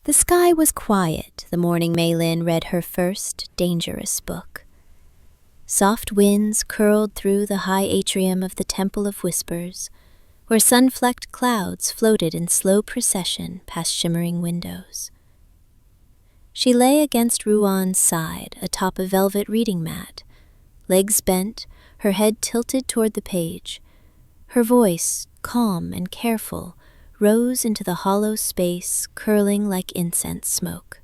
The sky was quiet the morning Mei Lin read her first dangerous book. Soft winds curled through the high atrium of the Temple of Whispers, where sun-flecked clouds floated in slow procession past shimmering windows. She lay against Ruan's side atop a velvet reading mat, legs bent, her head tilted toward the page. Her voice, calm and careful, rose into the hollow space curling like incense smoke.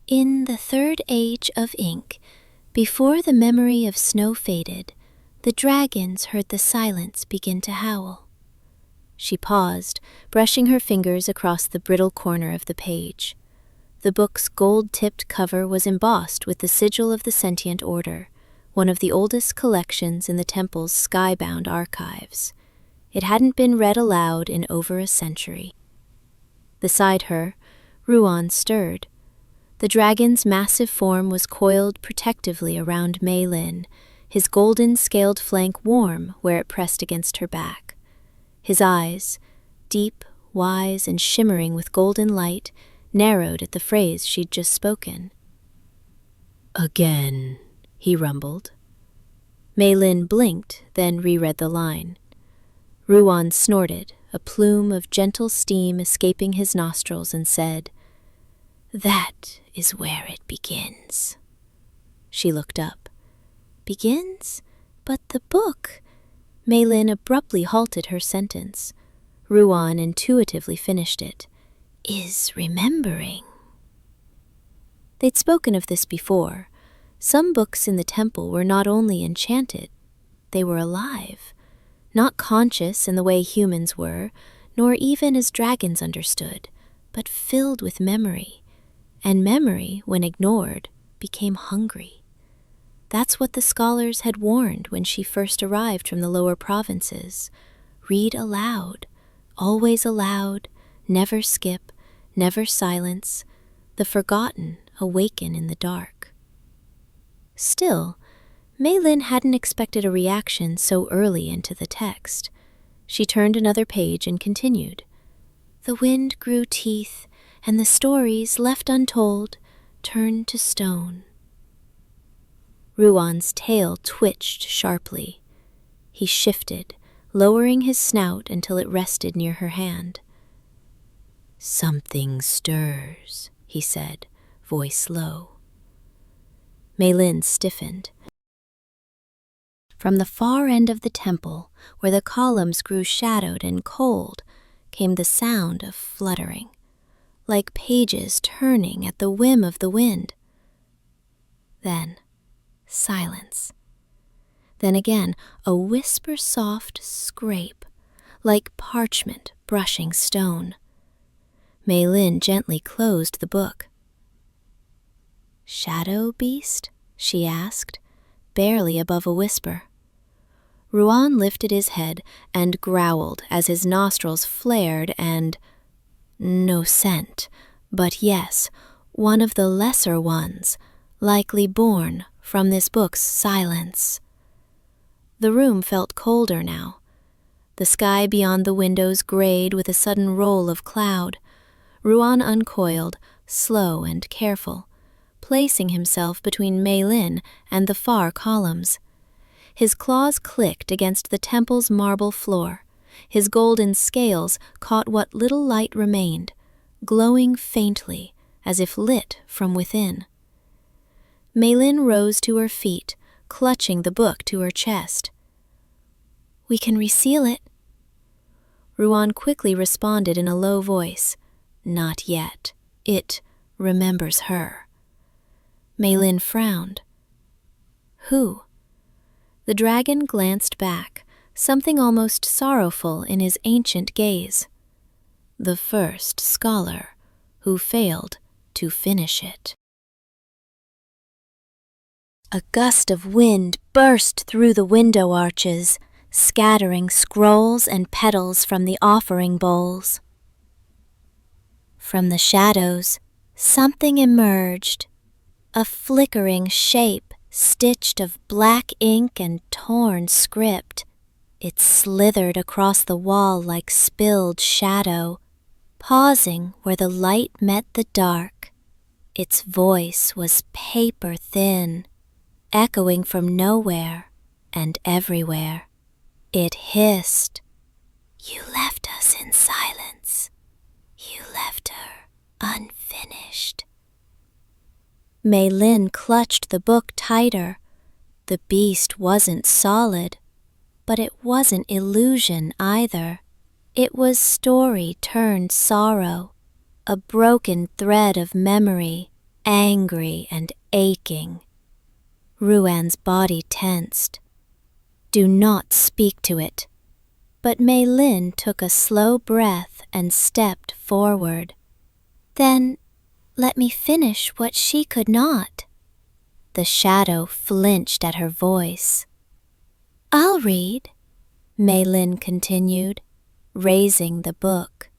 In the third age of ink, before the memory of snow faded, the dragons heard the silence begin to howl. She paused, brushing her fingers across the brittle corner of the page. The book's gold-tipped cover was embossed with the sigil of the Sentient Order, one of the oldest collections in the temple's sky-bound archives. It hadn't been read aloud in over a century. Beside her, Ruan stirred. The dragon's massive form was coiled protectively around Mei Lin, his golden-scaled flank warm where it pressed against her back. His eyes, deep, wise, and shimmering with golden light, narrowed at the phrase she'd just spoken. "Again," he rumbled. Mei Lin blinked, then reread the line. Ruan snorted, a plume of gentle steam escaping his nostrils, and said, "That is where it begins." She looked up. "Begins? But the book—" Mei Lin abruptly halted her sentence. Ruan intuitively finished it. "Is remembering." They'd spoken of this before. Some books in the temple were not only enchanted, they were alive, not conscious in the way humans were, nor even as dragons understood, but filled with memory, and memory, when ignored, became hungry. That's what the scholars had warned when she first arrived from the lower provinces. Read aloud, always aloud, never skip, never silence. The forgotten awaken in the dark. Still, Mei Lin hadn't expected a reaction so early into the text. She turned another page and continued. The wind grew teeth, and the stories left untold turned to stone. Ruan's tail twitched sharply. He shifted, lowering his snout until it rested near her hand. "Something stirs," he said, voice low. Mei Lin stiffened. From the far end of the temple, where the columns grew shadowed and cold, came the sound of fluttering, like pages turning at the whim of the wind. Then, silence. Then again, a whisper-soft scrape, like parchment brushing stone. Mei Lin gently closed the book. "Shadow beast?" she asked, barely above a whisper. Ruan lifted his head and growled as his nostrils flared and— no scent, but yes, one of the lesser ones, likely born from this book's silence. The room felt colder now. The sky beyond the windows grayed with a sudden roll of cloud. Ruan uncoiled, slow and careful, placing himself between Mei Lin and the far columns. His claws clicked against the temple's marble floor. His golden scales caught what little light remained, glowing faintly, as if lit from within. Mei Lin rose to her feet, clutching the book to her chest. "We can reseal it." Ruan quickly responded in a low voice. "Not yet. It remembers her." Mei Lin frowned. "Who?" The dragon glanced back, something almost sorrowful in his ancient gaze. "The first scholar who failed to finish it." A gust of wind burst through the window arches, scattering scrolls and petals from the offering bowls. From the shadows, something emerged, a flickering shape stitched of black ink and torn script. It slithered across the wall like spilled shadow. pausing where the light met the dark. Its voice was paper thin, echoing from nowhere and everywhere. It hissed, "You left us in silence. You left her unfinished." Mei Lin clutched the book tighter. The beast wasn't solid, but it wasn't illusion either. It was story turned sorrow, a broken thread of memory, angry and aching. Ruan's body tensed. "Do not speak to it." But Mei Lin took a slow breath and stepped forward. "Then let me finish what she could not." The shadow flinched at her voice. "I'll read," Mei Lin continued, raising the book.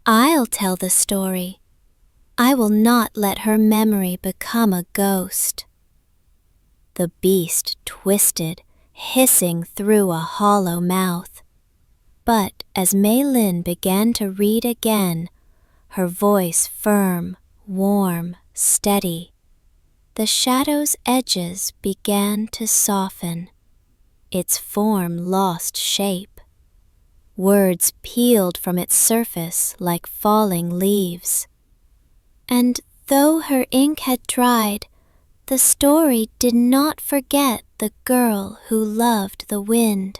"I'll tell the story. I will not let her memory become a ghost." The beast twisted, hissing through a hollow mouth. But as Mei Lin began to read again, her voice firm, warm, steady, the shadow's edges began to soften. Its form lost shape. Words peeled from its surface like falling leaves. And though her ink had dried, the story did not forget the girl who loved the wind.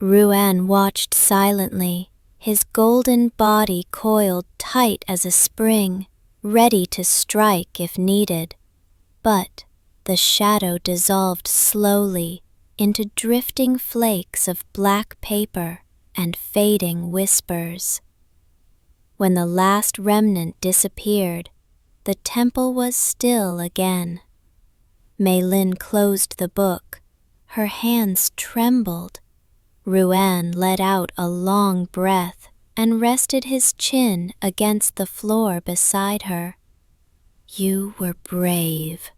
Ruan watched silently, his golden body coiled tight as a spring, ready to strike if needed. But the shadow dissolved slowly into drifting flakes of black paper and fading whispers. When the last remnant disappeared, the temple was still again. Mei Lin closed the book. Her hands trembled. Ruan let out a long breath and rested his chin against the floor beside her. "You were brave."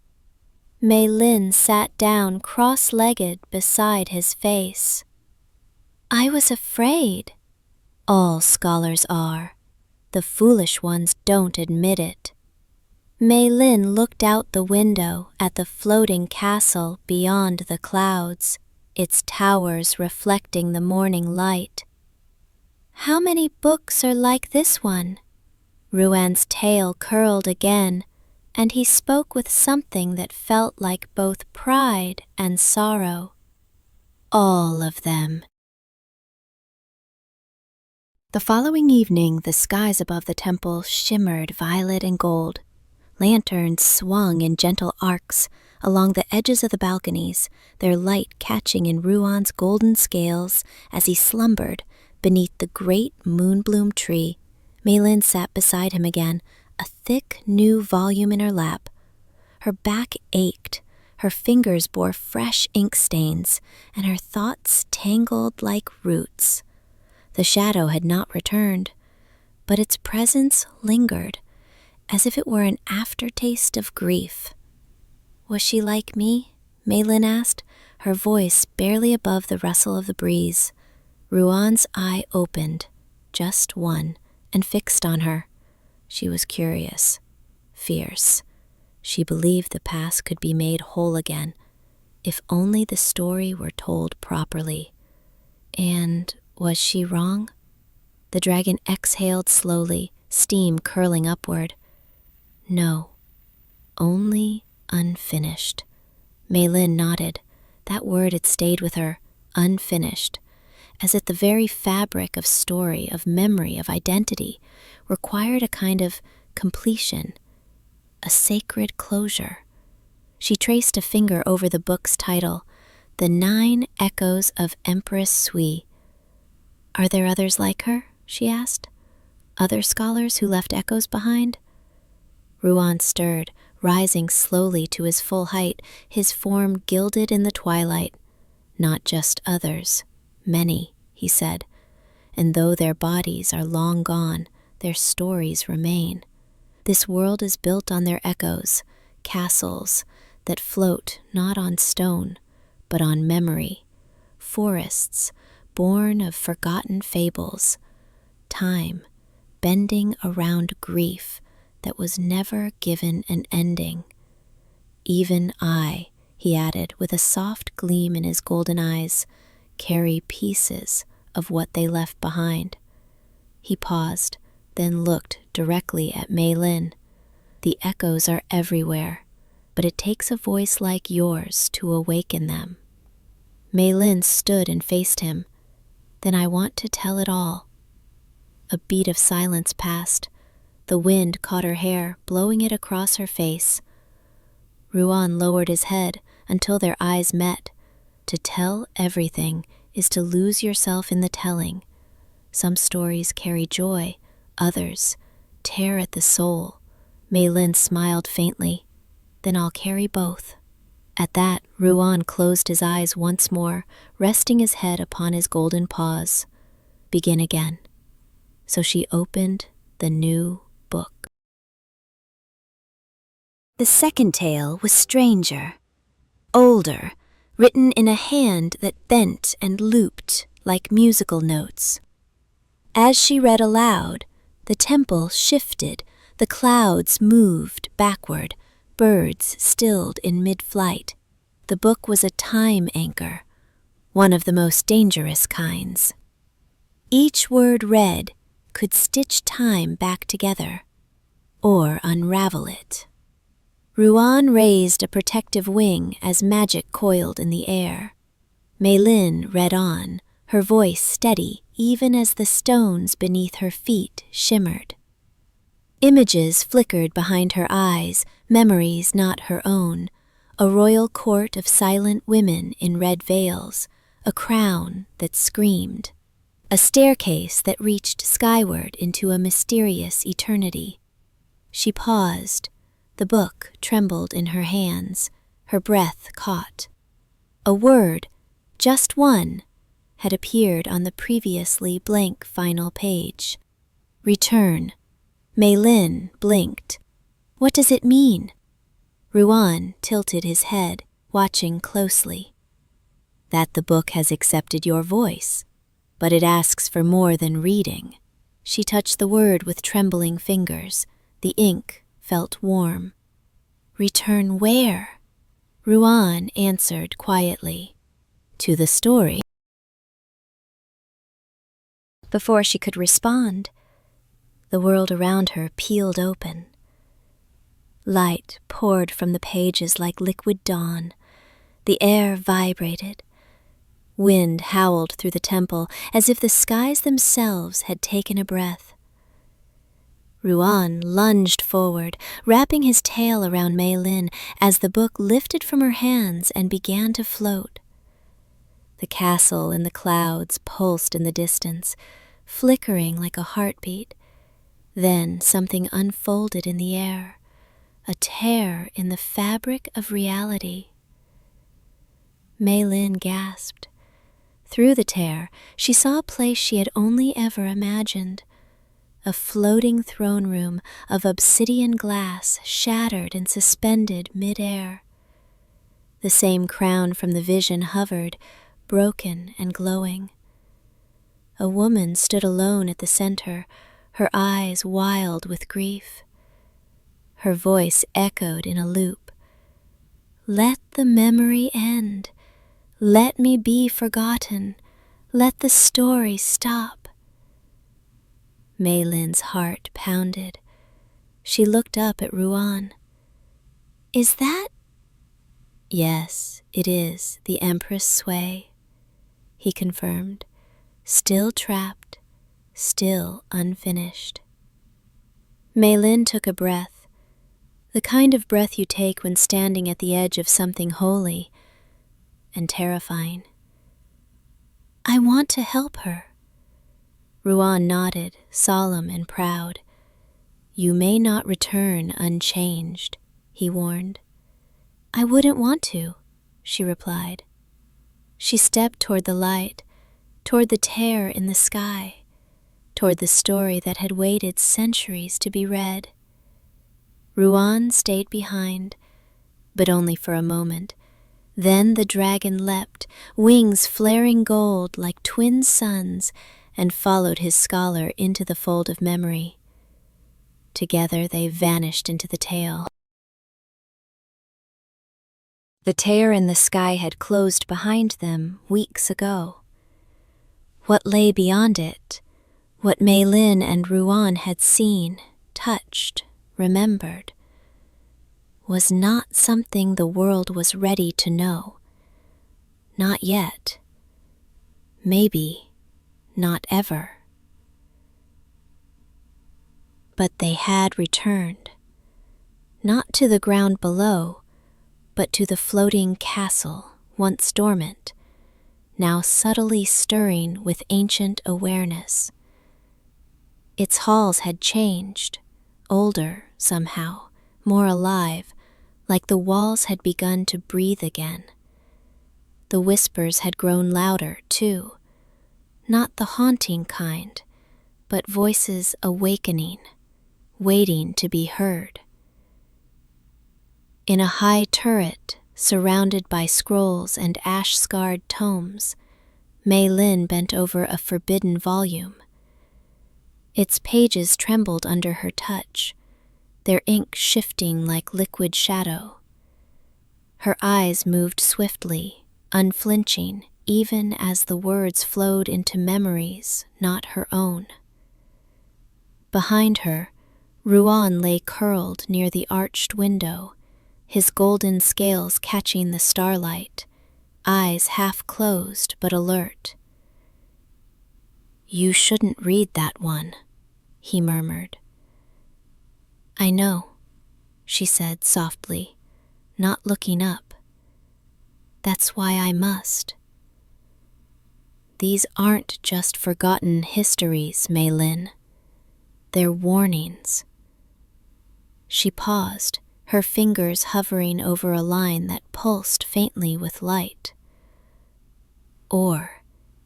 Mei Lin sat down cross-legged beside his face. "I was afraid." All scholars are. The foolish ones don't admit it. Mei Lin looked out the window at the floating castle beyond the clouds, its towers reflecting the morning light. "How many books are like this one?" Ruan's tail curled again, and he spoke with something that felt like both pride and sorrow. "All of them." The following evening, the skies above the temple shimmered violet and gold. Lanterns swung in gentle arcs along the edges of the balconies, their light catching in Ruan's golden scales as he slumbered beneath the great moonbloom tree. Mei Lin sat beside him again, a thick new volume in her lap. Her back ached, her fingers bore fresh ink stains, and her thoughts tangled like roots. The shadow had not returned, but its presence lingered, as if it were an aftertaste of grief. "Was she like me?" Mei Lin asked, her voice barely above the rustle of the breeze. Ruan's eye opened, just one, and fixed on her. She was curious, fierce. She believed the past could be made whole again, if only the story were told properly. And was she wrong? The dragon exhaled slowly, steam curling upward. "No, only unfinished." Mei Lin nodded. That word had stayed with her, unfinished, as if the very fabric of story, of memory, of identity required a kind of completion, a sacred closure. She traced a finger over the book's title, The 9 Echoes of Empress Sui. "Are there others like her?" she asked. "Other scholars who left echoes behind?" Ruan stirred, rising slowly to his full height, his form gilded in the twilight. "Not just others, many," he said. "And though their bodies are long gone, their stories remain. This world is built on their echoes, castles that float not on stone, but on memory, forests born of forgotten fables. time, bending around grief that was never given an ending. Even I, he added with a soft gleam in his golden eyes, carry pieces of what they left behind. He paused, then looked directly at Mei Lin. The echoes are everywhere, but it takes a voice like yours to awaken them. Mei Lin stood and faced him. Then I want to tell it all. A beat of silence passed. The wind caught her hair, blowing it across her face. Ruan lowered his head until their eyes met. To tell everything is to lose yourself in the telling. Some stories carry joy, others tear at the soul. Mei Lin smiled faintly. Then I'll carry both. At that, Ruan closed his eyes once more, resting his head upon his golden paws. Begin again. So she opened the new book. The second tale was stranger, older, written in a hand that bent and looped like musical notes. As she read aloud, the temple shifted, the clouds moved backward, birds stilled in mid-flight. The book was a time anchor, one of the most dangerous kinds. Each word read could stitch time back together, or unravel it. Ruan raised a protective wing as magic coiled in the air. Mei Lin read on, her voice steady even as the stones beneath her feet shimmered. Images flickered behind her eyes, memories not her own, a royal court of silent women in red veils, a crown that screamed, a staircase that reached skyward into a mysterious eternity. She paused. The book trembled in her hands, her breath caught. A word, just one, had appeared on the previously blank final page. Return. Mei Lin blinked. What does it mean? Ruan tilted his head, watching closely. That the book has accepted your voice, but it asks for more than reading. She touched the word with trembling fingers. The ink felt warm. Return where? Ruan answered quietly. To the story. Before she could respond, the world around her peeled open. Light poured from the pages like liquid dawn. The air vibrated. Wind howled through the temple as if the skies themselves had taken a breath. Ruan lunged forward, wrapping his tail around Mei Lin as the book lifted from her hands and began to float. The castle in the clouds pulsed in the distance, flickering like a heartbeat. Then something unfolded in the air, a tear in the fabric of reality. Mei Lin gasped. Through the tear, she saw a place she had only ever imagined. A floating throne room of obsidian glass shattered and suspended mid-air. The same crown from the vision hovered, broken and glowing. A woman stood alone at the center, her eyes wild with grief. Her voice echoed in a loop. Let the memory end. Let me be forgotten. Let the story stop. Mei Lin's heart pounded. She looked up at Ruan. Is that? Yes, it is the Empress Sui, he confirmed. Still trapped, still unfinished. Mei Lin took a breath, the kind of breath you take when standing at the edge of something holy and terrifying. I want to help her. Ruan nodded, solemn and proud. You may not return unchanged, he warned. I wouldn't want to, she replied. She stepped toward the light, toward the tear in the sky, toward the story that had waited centuries to be read. Ruan stayed behind, but only for a moment. Then the dragon leapt, wings flaring gold like twin suns, and followed his scholar into the fold of memory. Together they vanished into the tale. The tear in the sky had closed behind them weeks ago. What lay beyond it, what Mei Lin and Ruan had seen, touched, remembered, was not something the world was ready to know. Not yet. Maybe not ever. But they had returned, not to the ground below, but to the floating castle, once dormant, now subtly stirring with ancient awareness. Its halls had changed, older somehow, more alive, like the walls had begun to breathe again. The whispers had grown louder, too, not the haunting kind, but voices awakening, waiting to be heard. In a high turret, surrounded by scrolls and ash-scarred tomes, Mei Lin bent over a forbidden volume. Its pages trembled under her touch, their ink shifting like liquid shadow. Her eyes moved swiftly, unflinching, even as the words flowed into memories not her own. Behind her, Ruan lay curled near the arched window, his golden scales catching the starlight, eyes half closed but alert. "You shouldn't read that one," he murmured. "I know," she said softly, not looking up. "That's why I must." "These aren't just forgotten histories, Mei Lin. They're warnings." She paused, her fingers hovering over a line that pulsed faintly with light. "Or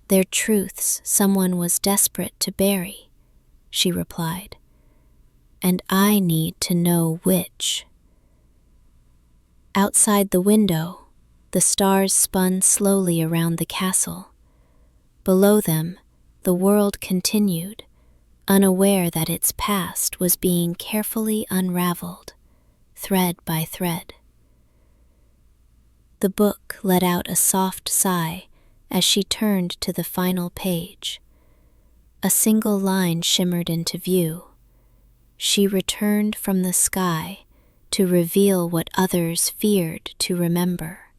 they're truths someone was desperate to bury," she replied. "And I need to know which." Outside the window, the stars spun slowly around the castle. Below them, the world continued, unaware that its past was being carefully unraveled, thread by thread. The book let out a soft sigh as she turned to the final page. A single line shimmered into view. She returned from the sky to reveal what others feared to remember.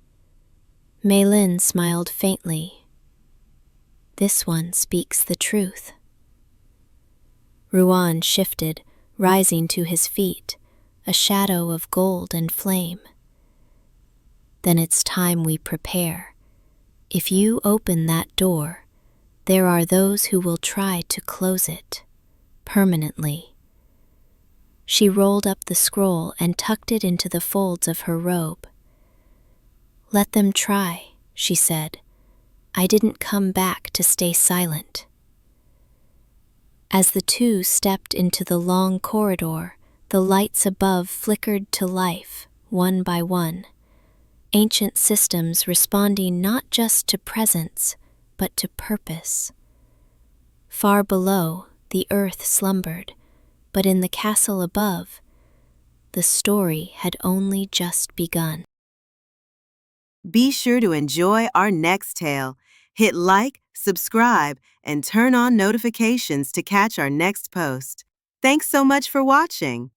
Mei Lin smiled faintly. "This one speaks the truth." Ruan shifted, rising to his feet, a shadow of gold and flame. "Then it's time we prepare. If you open that door, there are those who will try to close it, permanently." She rolled up the scroll and tucked it into the folds of her robe. "Let them try," she said. "I didn't come back to stay silent." As the two stepped into the long corridor, the lights above flickered to life, one by one. Ancient systems responding not just to presence, but to purpose. Far below, the earth slumbered, but in the castle above, the story had only just begun. Be sure to enjoy our next tale. Hit like, subscribe, and turn on notifications to catch our next post. Thanks so much for watching.